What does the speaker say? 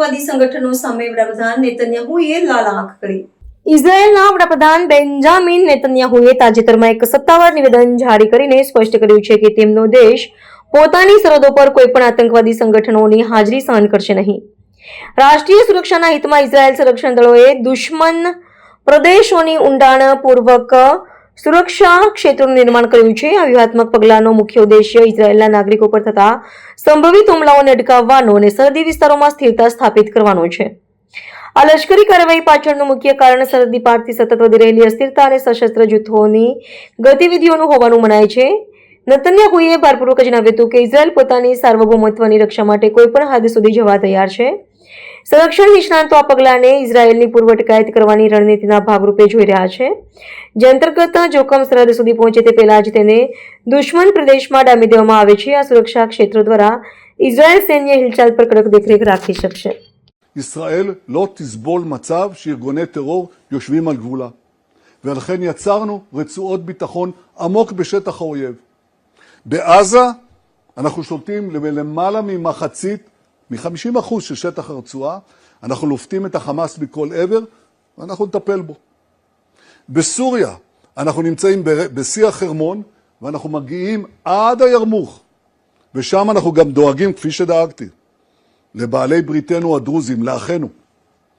આતંકવાદી સંગઠનો સામે વડાપ્રધાન નેતન્યાહુએ લાલ આંખ કરી. ઇઝરાયેલના વડાપ્રધાન બેન્જામિન નેતન્યાહુએ તાજેતરમાં એક સત્તાવાર નિવેદન જારી કરીને સ્પષ્ટ કર્યું છે કે તેમનો દેશ પોતાની સરહદો પર કોઈ પણ આતંકવાદી સંગઠનોની હાજરી સહન કરશે નહીં. રાષ્ટ્રીય સુરક્ષાના હિતમાં ઇઝરાયેલ સંરક્ષણ દળોએ દુશ્મન પ્રદેશોની ઊંડાણપૂર્વક સુરક્ષા ક્ષેત્રોનું નિર્માણ કર્યું છે. આ વ્યૂહાત્મક પગલાંનો મુખ્ય ઉદ્દેશ્ય ઇઝરાયેલના નાગરિકો પર થતા સંભવિત હુમલાઓને અટકાવવાનો અને સરહદી વિસ્તારોમાં સ્થિરતા સ્થાપિત કરવાનો છે. આ લશ્કરી કાર્યવાહી પાછળનું મુખ્ય કારણ સરહદી પારથી સતત વધી રહેલી અસ્થિરતા અને સશસ્ત્ર જૂથોની ગતિવિધિઓનું હોવાનું મનાય છે. નેતન્યાહુએ ભારપૂર્વક જણાવ્યું હતું કે ઇઝરાયેલ પોતાની સાર્વભૌમત્વની રક્ષા માટે કોઈપણ હદ સુધી જવા તૈયાર છે. સંરક્ષણ નિષ્ણાતો આ પગલાંને ઇઝરાયેલની પૂર્વ અટકાયત કરવાની રણનીતિના ભાગરૂપે જોઈ રહ્યા છે, જે અંતર્ગત જોખમ સરહદ સુધી પહોંચે તે પહેલા જ તેને દુશ્મન પ્રદેશમાં ડામી દેવામાં આવે છે. આ સુરક્ષા ક્ષેત્રો દ્વારા ઇઝરાયેલ સૈન્ય હિલચાલ પર કડક દેખરેખ રાખી શકશે. ישראל לא תסבול מצב שארגוני טרור יושבים על גבולה, ולכן יצרנו רצועות ביטחון עמוק בשטח האויב. בעזה אנחנו שולטים למעלה ממחצית, מ-50% של שטח הרצועה, אנחנו לופתים את החמאס מכל עבר, ואנחנו נטפל בו. בסוריה אנחנו נמצאים בשיא החרמון, ואנחנו מגיעים עד הירמוך, ושם אנחנו גם דואגים, כפי שדאגתי, לבעלי בריתנו הדרוזים, לאחינו.